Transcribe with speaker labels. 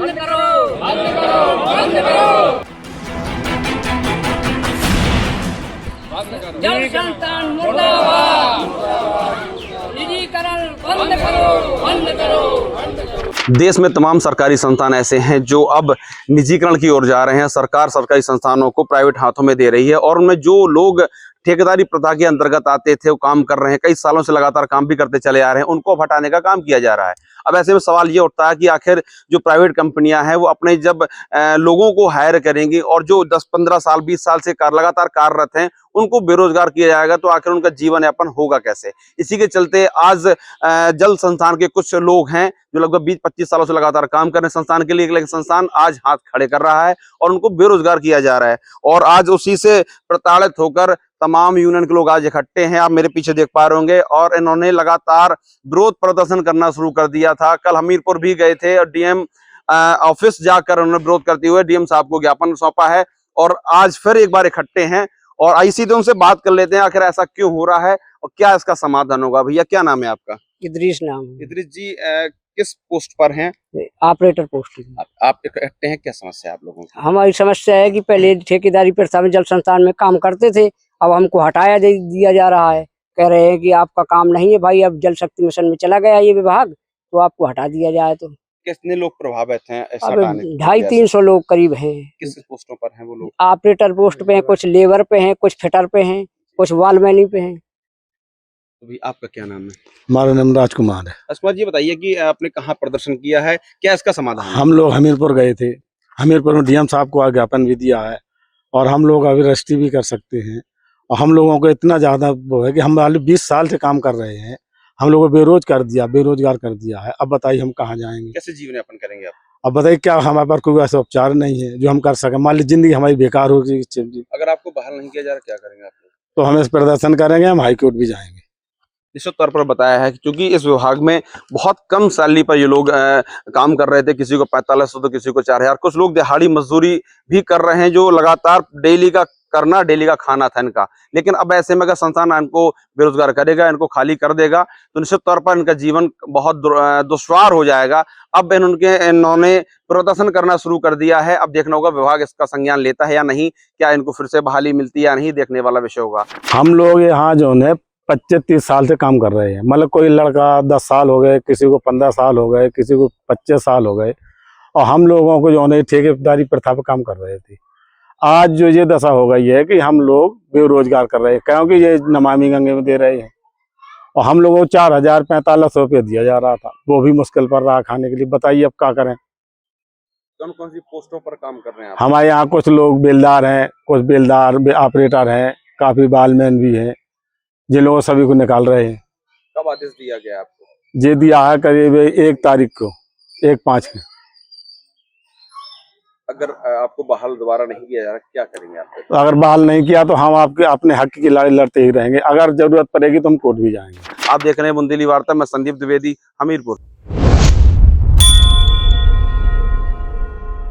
Speaker 1: बंद करो, बंद करो, बंद करो। जल संस्थान मुर्दाबाद, निजीकरण बंद करो, बंद करो।
Speaker 2: देश में तमाम सरकारी संस्थान ऐसे हैं जो अब निजीकरण की ओर जा रहे हैं। सरकार सरकारी संस्थानों को प्राइवेट हाथों में दे रही है और उनमें जो लोग ठेकेदारी प्रथा के अंतर्गत आते थे, वो काम कर रहे हैं, कई सालों से लगातार काम भी करते चले आ रहे हैं, उनको हटाने का काम किया जा रहा है। अब ऐसे में सवाल ये उठता है कि आखिर जो प्राइवेट कंपनियां हैं वो अपने जब लोगों को हायर करेंगी और जो 10-15 साल 20 साल से लगातार कार्यरत हैं उनको बेरोजगार किया जाएगा, तो आखिर उनका जीवन यापन होगा कैसे। इसी के चलते आज जल संस्थान के कुछ लोग हैं जो लगभग 20-25 सालों से लगातार काम कर रहे हैं संस्थान के लिए, लेकिन संस्थान आज हाथ खड़े कर रहा है और उनको बेरोजगार किया जा रहा है। और आज उसी से प्रताड़ित होकर तमाम यूनियन के लोग आज इकट्ठे हैं, आप मेरे पीछे देख पा रहे होंगे, और इन्होंने लगातार विरोध प्रदर्शन करना शुरू कर दिया था। कल हमीरपुर भी गए थे और डीएम ऑफिस जाकर उन्होंने विरोध करते हुए डीएम साहब को ज्ञापन सौंपा है, और आज फिर एक बार इकट्ठे हैं। और आईसी तो उनसे बात कर लेते हैं आखिर ऐसा क्यों हो रहा है और क्या इसका समाधान होगा। भैया क्या नाम है आपका?
Speaker 3: इदरीस नाम है।
Speaker 2: इदरीस जी किस पोस्ट पर हैं?
Speaker 3: Operator post.
Speaker 2: आप इकट्ठे हैं, क्या समस्या है आप लोगों की?
Speaker 3: हमारी समस्या है कि पहले ठेकेदारी प्रथा में जल संस्थान में काम करते थे, अब हमको हटाया दिया जा रहा है। कह रहे हैं कि आपका काम नहीं है भाई, अब जल शक्ति मिशन में चला गया ये विभाग, तो आपको हटा दिया जाए। तो
Speaker 2: कितने लोग प्रभावित हैं ऐसा
Speaker 3: अब
Speaker 2: हटाने की?
Speaker 3: 250-300 लोग करीब हैं।
Speaker 2: किस पोस्टों पर हैं वो लोग?
Speaker 3: ऑपरेटर पोस्ट पे हैं, कुछ लेबर पे हैं, कुछ फिटर पे हैं, कुछ वालमैनी पे हैं।
Speaker 2: तो आपका क्या नाम है?
Speaker 4: हमारा नाम राजकुमार है।
Speaker 2: राजकुमार जी बताइए कि आपने कहाँ प्रदर्शन किया है, क्या इसका समाधान है?
Speaker 4: हम लोग हमीरपुर गए थे, हमीरपुर में डीएम साहब को ज्ञापन भी दिया है और हम लोग अभी रजिस्ट्री भी कर सकते हैं। और हम लोगों को इतना ज्यादा वो है कि हम 20 साल से काम कर रहे हैं, हम लोगों को बेरोजगार कर दिया है। अब बताइए हम कहाँ जाएंगे,
Speaker 2: कैसे जीवन यापन करेंगे आप?
Speaker 4: अब बताइए क्या हमारे पास कोई ऐसा उपचार नहीं है जो हम कर सके। मान लीजिए जिंदगी हमारी बेकार होगी।
Speaker 2: अगर आपको बहाल नहीं किया जा रहा क्या करेंगे आप?
Speaker 4: तो हम इस प्रदर्शन करेंगे, हम हाईकोर्ट भी जाएंगे।
Speaker 2: निश्चित तौर पर बताया है कि क्योंकि इस विभाग में बहुत कम सैलरी पर ये लोग काम कर रहे थे, किसी को 4500 तो किसी को 4000, कुछ लोग दिहाड़ी मजदूरी भी कर रहे हैं जो लगातार डेली का खाना था इनका। लेकिन अब ऐसे में अगर संस्थान इनको बेरोजगार करेगा, इनको खाली कर देगा, तो निश्चित तौर पर इनका जीवन बहुत दुश्वार हो जाएगा। अब इन्होंने प्रदर्शन करना शुरू कर दिया है। अब देखना होगा विभाग इसका संज्ञान लेता है या नहीं, क्या इनको फिर से बहाली मिलती है या नहीं, देखने वाला विषय होगा।
Speaker 4: हम लोग यहाँ जो है 25-30 साल से काम कर रहे हैं। मतलब कोई लड़का 10 साल हो गए, किसी को 15 साल हो गए, किसी को 25 साल हो गए, और हम लोगों को जो है ठेकेदारी प्रथा पर काम कर रहे थे। आज जो ये दशा हो गई है कि हम लोग बेरोजगार कर रहे हैं, क्योंकि ये नमामि गंगे में दे रहे हैं और हम लोगों को 4000-4500 रुपये दिया जा रहा था, वो भी मुश्किल पड़ रहा खाने के लिए। बताइए अब क्या करें।
Speaker 2: कौन कौन सी पोस्टों पर काम कर रहे हैं आप?
Speaker 4: हमारे यहाँ कुछ लोग बेलदार हैं, कुछ बेलदार ऑपरेटर हैं, काफी बालमैन भी हैं, जिन लोगों सभी को निकाल रहे हैं।
Speaker 2: कब आदेश दिया गया आपको?
Speaker 4: ये दिया है करीब 1 तारीख को, 1/5 को।
Speaker 2: अगर आपको बहाल दोबारा नहीं किया जा रहा क्या करेंगे आप?
Speaker 4: तो अगर बहाल नहीं किया तो हम आपके अपने हक की लड़ाई लड़ते ही रहेंगे। अगर जरूरत पड़ेगी तो हम कोर्ट भी जाएंगे।
Speaker 2: आप देख रहे हैं बुंदेली वार्ता, मैं संदीप द्विवेदी, हमीरपुर।